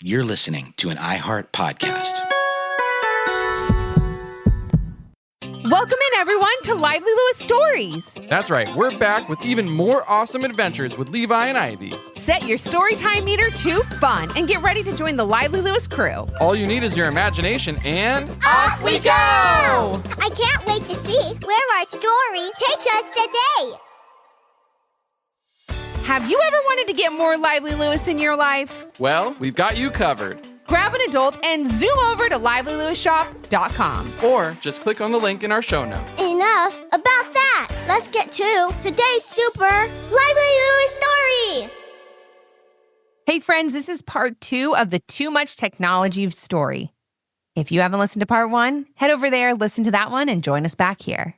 You're listening to an iHeart podcast. Welcome in, everyone, to Lively Lewis Stories. That's right. We're back with even more awesome adventures with Levi and Ivy. Set your storytime meter to fun and get ready to join the Lively Lewis crew. All you need is your imagination and... Off we go! I can't wait to see where our story takes us today. Have you ever wanted to get more Lively Lewis in your life? Well, we've got you covered. Grab an adult and zoom over to livelylewisshop.com. Or just click on the link in our show notes. Enough about that. Let's get to today's super Lively Lewis story. Hey friends, this is part 2 of the Too Much Technology story. If you haven't listened to part 1, head over there, listen to that one, and join us back here.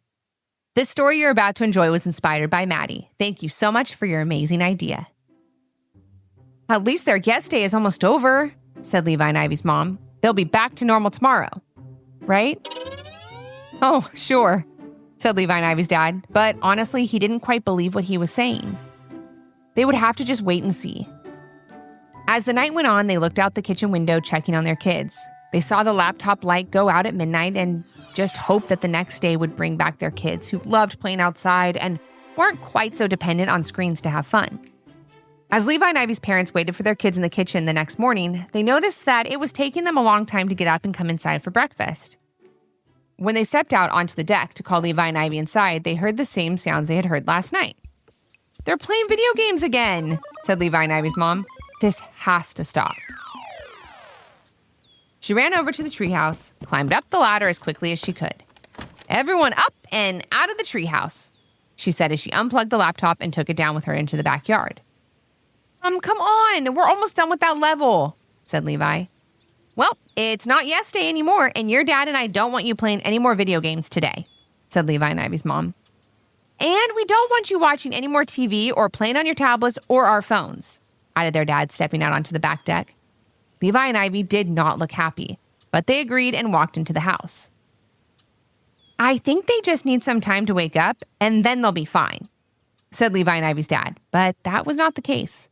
This story you're about to enjoy was inspired by Maddie. Thank you so much for your amazing idea. At least their guest day is almost over, said Levi and Ivy's mom. They'll be back to normal tomorrow, right? Oh, sure, said Levi and Ivy's dad, but honestly, he didn't quite believe what he was saying. They would have to just wait and see. As the night went on, they looked out the kitchen window checking on their kids. They saw the laptop light go out at midnight and just hoped that the next day would bring back their kids who loved playing outside and weren't quite so dependent on screens to have fun. As Levi and Ivy's parents waited for their kids in the kitchen the next morning, they noticed that it was taking them a long time to get up and come inside for breakfast. When they stepped out onto the deck to call Levi and Ivy inside, they heard the same sounds they had heard last night. "They're playing video games again," said Levi and Ivy's mom. "This has to stop." She ran over to the treehouse, climbed up the ladder as quickly as she could. "Everyone up and out of the treehouse," she said as she unplugged the laptop and took it down with her into the backyard. Come on, we're almost done with that level," said Levi. "Well, it's not yes day anymore, and your dad and I don't want you playing any more video games today," said Levi and Ivy's mom. "And we don't want you watching any more TV or playing on your tablets or our phones," added their dad, stepping out onto the back deck. Levi and Ivy did not look happy, but they agreed and walked into the house. "I think they just need some time to wake up, and then they'll be fine," said Levi and Ivy's dad, but that was not the case.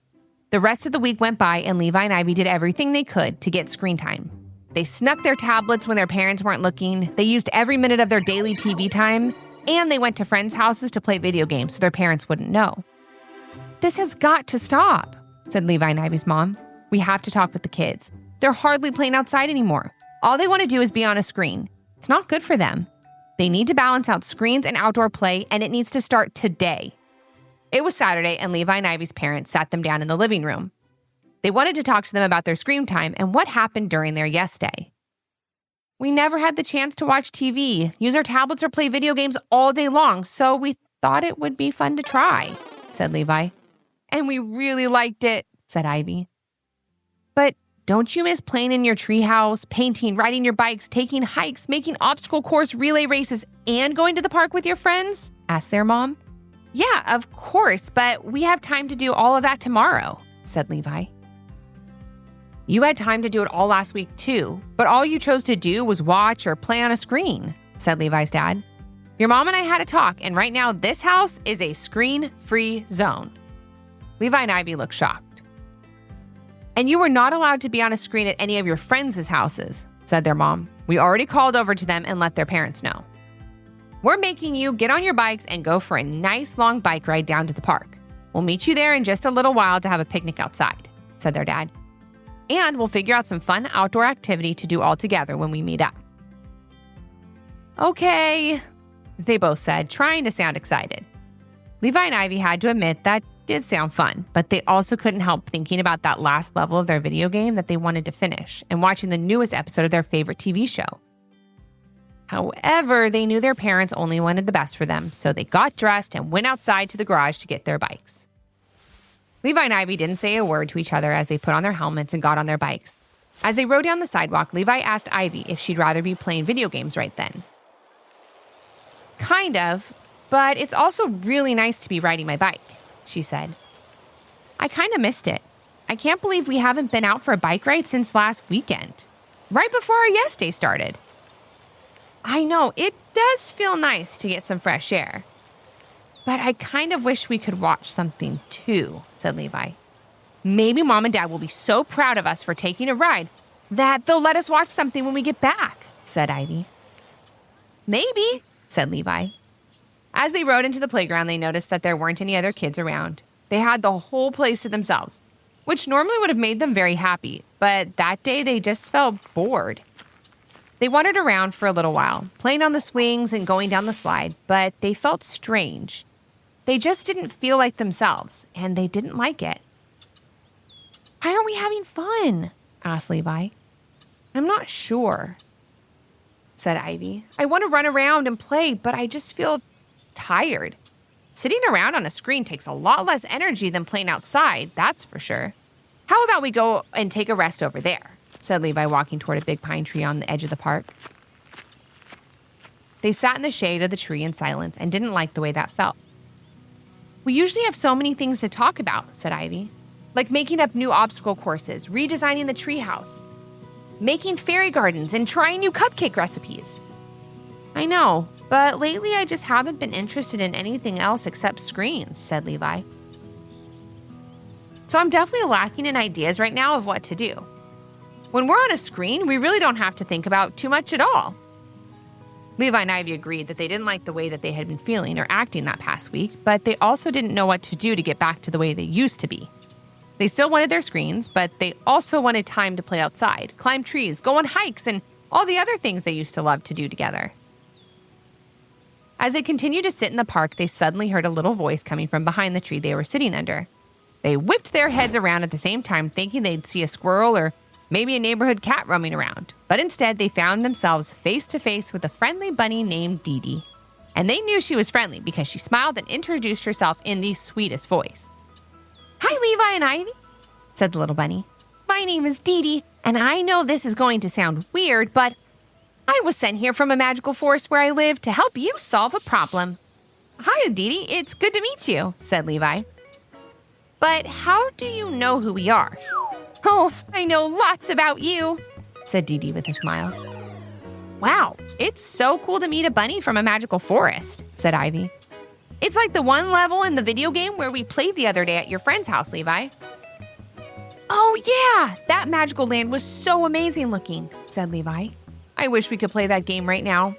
The rest of the week went by, and Levi and Ivy did everything they could to get screen time. They snuck their tablets when their parents weren't looking, they used every minute of their daily TV time, and they went to friends' houses to play video games so their parents wouldn't know. "This has got to stop," said Levi and Ivy's mom. "We have to talk with the kids. They're hardly playing outside anymore. All they want to do is be on a screen. It's not good for them. They need to balance out screens and outdoor play, and it needs to start today." It was Saturday, and Levi and Ivy's parents sat them down in the living room. They wanted to talk to them about their screen time and what happened during their yes day. "We never had the chance to watch TV, use our tablets, or play video games all day long, so we thought it would be fun to try," said Levi. "And we really liked it," said Ivy. "But don't you miss playing in your treehouse, painting, riding your bikes, taking hikes, making obstacle course relay races, and going to the park with your friends?" asked their mom. "Yeah, of course, but we have time to do all of that tomorrow," said Levi. "You had time to do it all last week too, but all you chose to do was watch or play on a screen," said Levi's dad. "Your mom and I had a talk, and right now this house is a screen-free zone." Levi and Ivy looked shocked. "And you were not allowed to be on a screen at any of your friends' houses," said their mom. "We already called over to them and let their parents know. We're making you get on your bikes and go for a nice long bike ride down to the park. We'll meet you there in just a little while to have a picnic outside," said their dad. "And we'll figure out some fun outdoor activity to do all together when we meet up." "Okay," they both said, trying to sound excited. Levi and Ivy had to admit that did sound fun, but they also couldn't help thinking about that last level of their video game that they wanted to finish and watching the newest episode of their favorite TV show. However, they knew their parents only wanted the best for them, so they got dressed and went outside to the garage to get their bikes. Levi and Ivy didn't say a word to each other as they put on their helmets and got on their bikes. As they rode down the sidewalk, Levi asked Ivy if she'd rather be playing video games right then. "Kind of, but it's also really nice to be riding my bike," she said. "I kind of missed it. I can't believe we haven't been out for a bike ride since last weekend, right before our yes day started." "I know, it does feel nice to get some fresh air. But I kind of wish we could watch something too," said Levi. Maybe Mom and Dad will be so proud of us for taking a ride that they'll let us watch something when we get back, said Ivy. Maybe, said Levi. As they rode into the playground, they noticed that there weren't any other kids around. They had the whole place to themselves, which normally would have made them very happy, but that day they just felt bored. They wandered around for a little while, playing on the swings and going down the slide, but they felt strange. They just didn't feel like themselves, and they didn't like it. Why aren't we having fun? Asked Levi. I'm not sure, said Ivy. I want to run around and play, but I just feel tired. Sitting around on a screen takes a lot less energy than playing outside, that's for sure. How about we go and take a rest over there? Said Levi, walking toward a big pine tree on the edge of the park. They sat in the shade of the tree in silence and didn't like the way that felt. We usually have so many things to talk about, said Ivy. Like making up new obstacle courses, redesigning the treehouse, making fairy gardens, and trying new cupcake recipes. I know, but lately I just haven't been interested in anything else except screens, said Levi. So I'm definitely lacking in ideas right now of what to do. When we're on a screen, we really don't have to think about too much at all. Levi and Ivy agreed that they didn't like the way that they had been feeling or acting that past week, but they also didn't know what to do to get back to the way they used to be. They still wanted their screens, but they also wanted time to play outside, climb trees, go on hikes, and all the other things they used to love to do together. As they continued to sit in the park, they suddenly heard a little voice coming from behind the tree they were sitting under. They whipped their heads around at the same time, thinking they'd see a squirrel or maybe a neighborhood cat roaming around. But instead, they found themselves face to face with a friendly bunny named Didi. And they knew she was friendly because she smiled and introduced herself in the sweetest voice. Hi, Levi and Ivy, said the little bunny. My name is Didi, and I know this is going to sound weird, but I was sent here from a magical forest where I live to help you solve a problem. Hi, Didi. It's good to meet you, said Levi. But how do you know who we are? Oh, I know lots about you, said Didi with a smile. Wow, it's so cool to meet a bunny from a magical forest, said Ivy. It's like the one level in the video game where we played the other day at your friend's house, Levi. Oh yeah, that magical land was so amazing looking, said Levi. I wish we could play that game right now.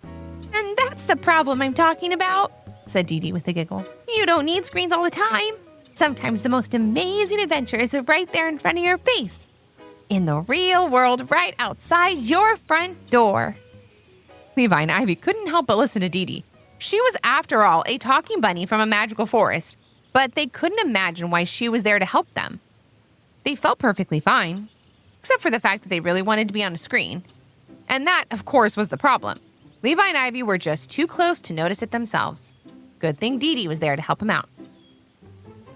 And that's the problem I'm talking about, said Didi with a giggle. You don't need screens all the time. Sometimes the most amazing adventures are right there in front of your face. In the real world, right outside your front door. Levi and Ivy couldn't help but listen to Didi. She was, after all, a talking bunny from a magical forest, but they couldn't imagine why she was there to help them. They felt perfectly fine, except for the fact that they really wanted to be on a screen. And that, of course, was the problem. Levi and Ivy were just too close to notice it themselves. Good thing Didi was there to help them out.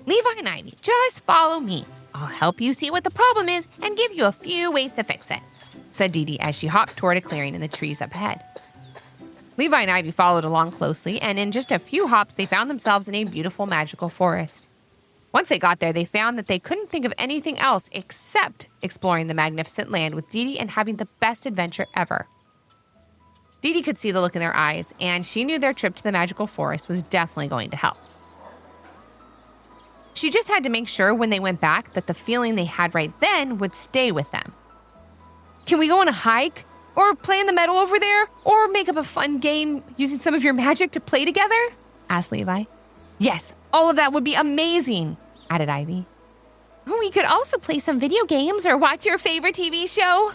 Levi and Ivy, just follow me. I'll help you see what the problem is and give you a few ways to fix it, said Didi as she hopped toward a clearing in the trees up ahead. Levi and Ivy followed along closely, and in just a few hops, they found themselves in a beautiful magical forest. Once they got there, they found that they couldn't think of anything else except exploring the magnificent land with Didi and having the best adventure ever. Didi could see the look in their eyes, and she knew their trip to the magical forest was definitely going to help. She just had to make sure when they went back that the feeling they had right then would stay with them. Can we go on a hike? Or play in the meadow over there? Or make up a fun game using some of your magic to play together? Asked Levi. Yes, all of that would be amazing, added Ivy. We could also play some video games or watch your favorite TV show,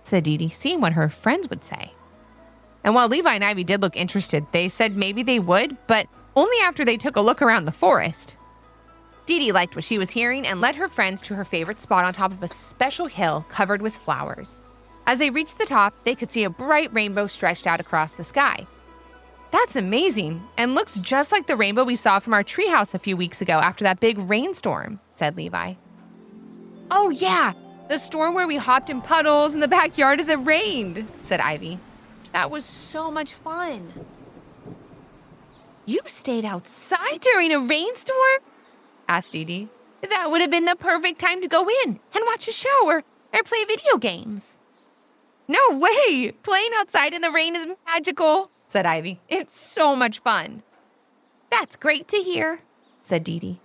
said Didi, seeing what her friends would say. And while Levi and Ivy did look interested, they said maybe they would, but only after they took a look around the forest. Didi liked what she was hearing and led her friends to her favorite spot on top of a special hill covered with flowers. As they reached the top, they could see a bright rainbow stretched out across the sky. That's amazing, and looks just like the rainbow we saw from our treehouse a few weeks ago after that big rainstorm, said Levi. Oh yeah, the storm where we hopped in puddles in the backyard as it rained, said Ivy. That was so much fun. You stayed outside during a rainstorm? Asked Didi. That would have been the perfect time to go in and watch a show or play video games. No way! Playing outside in the rain is magical, said Ivy. It's so much fun. That's great to hear, said Didi.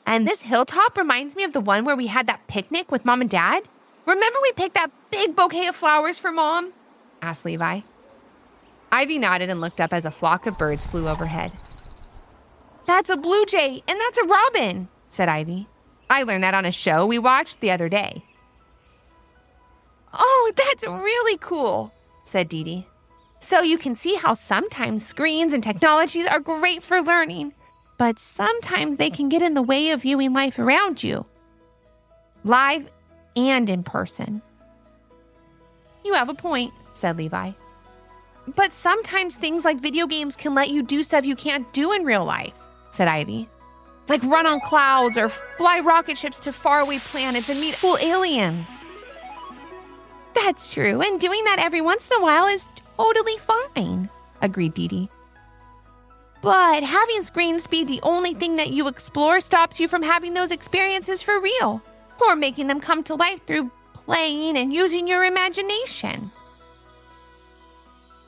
And this hilltop reminds me of the one where we had that picnic with Mom and Dad. Remember we picked that big bouquet of flowers for Mom? Asked Levi. Ivy nodded and looked up as a flock of birds flew overhead. That's a blue jay and that's a robin, said Ivy. I learned that on a show we watched the other day. Oh, that's really cool, said Didi. So you can see how sometimes screens and technologies are great for learning, but sometimes they can get in the way of viewing life around you, live and in person. You have a point, said Levi. But sometimes things like video games can let you do stuff you can't do in real life, said Ivy. Like run on clouds or fly rocket ships to faraway planets and meet cool aliens. That's true, and doing that every once in a while is totally fine, agreed Didi. But having screens be the only thing that you explore stops you from having those experiences for real, or making them come to life through playing and using your imagination.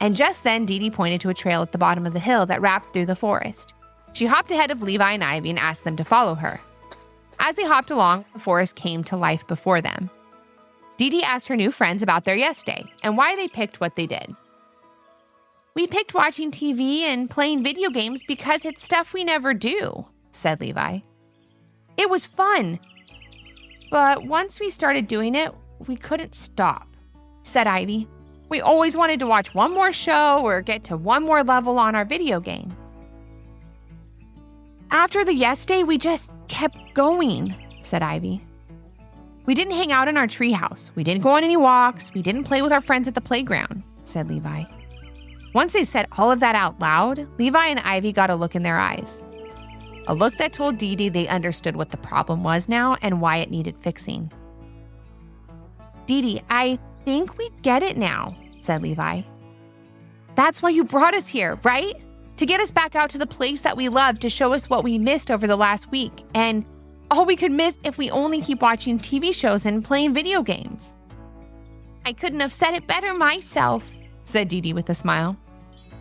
And just then, Didi pointed to a trail at the bottom of the hill that wrapped through the forest. She hopped ahead of Levi and Ivy and asked them to follow her. As they hopped along, the forest came to life before them. Didi asked her new friends about their yes day and why they picked what they did. We picked watching TV and playing video games because it's stuff we never do, said Levi. It was fun. But once we started doing it, we couldn't stop, said Ivy. We always wanted to watch one more show or get to one more level on our video game. After the yes day, we just kept going, said Ivy. We didn't hang out in our treehouse. We didn't go on any walks. We didn't play with our friends at the playground, said Levi. Once they said all of that out loud, Levi and Ivy got a look in their eyes. A look that told Didi they understood what the problem was now and why it needed fixing. Didi, I think we get it now, said Levi. That's why you brought us here, right? To get us back out to the place that we love, to show us what we missed over the last week, and all we could miss if we only keep watching TV shows and playing video games. I couldn't have said it better myself, said Didi with a smile.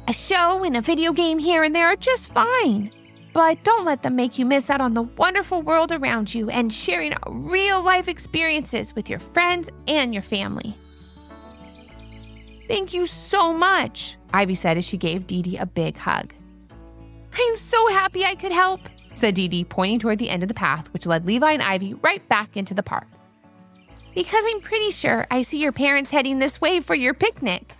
A show and a video game here and there are just fine, but don't let them make you miss out on the wonderful world around you and sharing real-life experiences with your friends and your family. Thank you so much, Ivy said as she gave Didi a big hug. I'm so happy I could help, said Didi, pointing toward the end of the path, which led Levi and Ivy right back into the park. Because I'm pretty sure I see your parents heading this way for your picnic.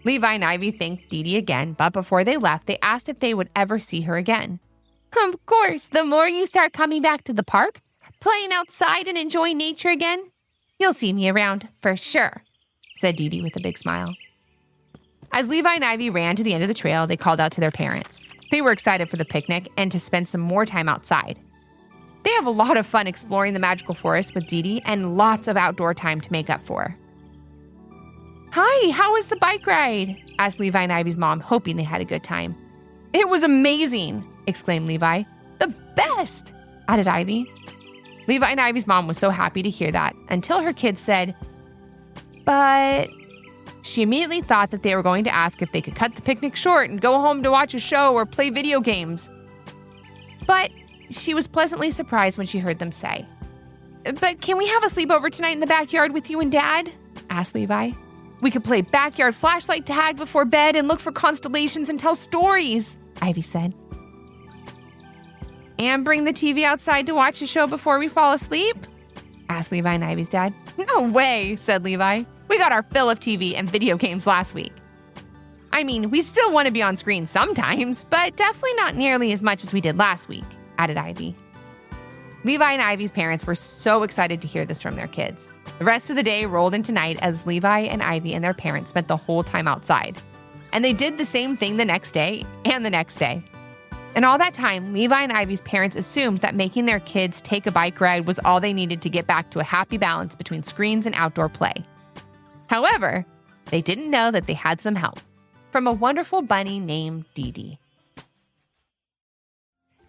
Levi and Ivy thanked Didi again, but before they left, they asked if they would ever see her again. Of course, the more you start coming back to the park, playing outside and enjoying nature again, you'll see me around for sure, said Didi with a big smile. As Levi and Ivy ran to the end of the trail, they called out to their parents. They were excited for the picnic and to spend some more time outside. They have a lot of fun exploring the magical forest with Didi and lots of outdoor time to make up for. Hi, how was the bike ride? Asked Levi and Ivy's mom, hoping they had a good time. It was amazing, exclaimed Levi. The best, added Ivy. Levi and Ivy's mom was so happy to hear that until her kids said, but she immediately thought that they were going to ask if they could cut the picnic short and go home to watch a show or play video games. But she was pleasantly surprised when she heard them say, but can we have a sleepover tonight in the backyard with you and Dad? Asked Levi. We could play backyard flashlight tag before bed and look for constellations and tell stories, Ivy said. And bring the TV outside to watch a show before we fall asleep? Asked Levi and Ivy's dad. No way, said Levi. We got our fill of TV and video games last week. I mean, we still want to be on screen sometimes, but definitely not nearly as much as we did last week, added Ivy. Levi and Ivy's parents were so excited to hear this from their kids. The rest of the day rolled into night as Levi and Ivy and their parents spent the whole time outside. And they did the same thing the next day and the next day. And all that time, Levi and Ivy's parents assumed that making their kids take a bike ride was all they needed to get back to a happy balance between screens and outdoor play. However, they didn't know that they had some help from a wonderful bunny named Didi.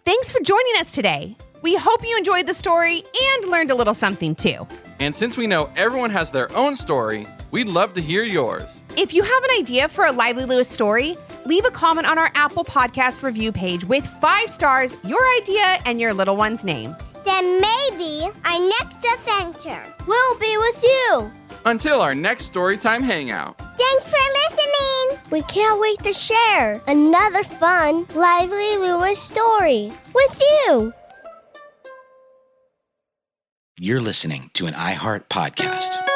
Thanks for joining us today. We hope you enjoyed the story and learned a little something too. And since we know everyone has their own story, we'd love to hear yours. If you have an idea for a Lively Lewis story, leave a comment on our Apple Podcast review page with 5 stars, your idea, and your little one's name. Then maybe our next adventure will be with you. Until our next Storytime Hangout. Thanks for listening. We can't wait to share another fun, lively Lewis story with you. You're listening to an iHeart podcast.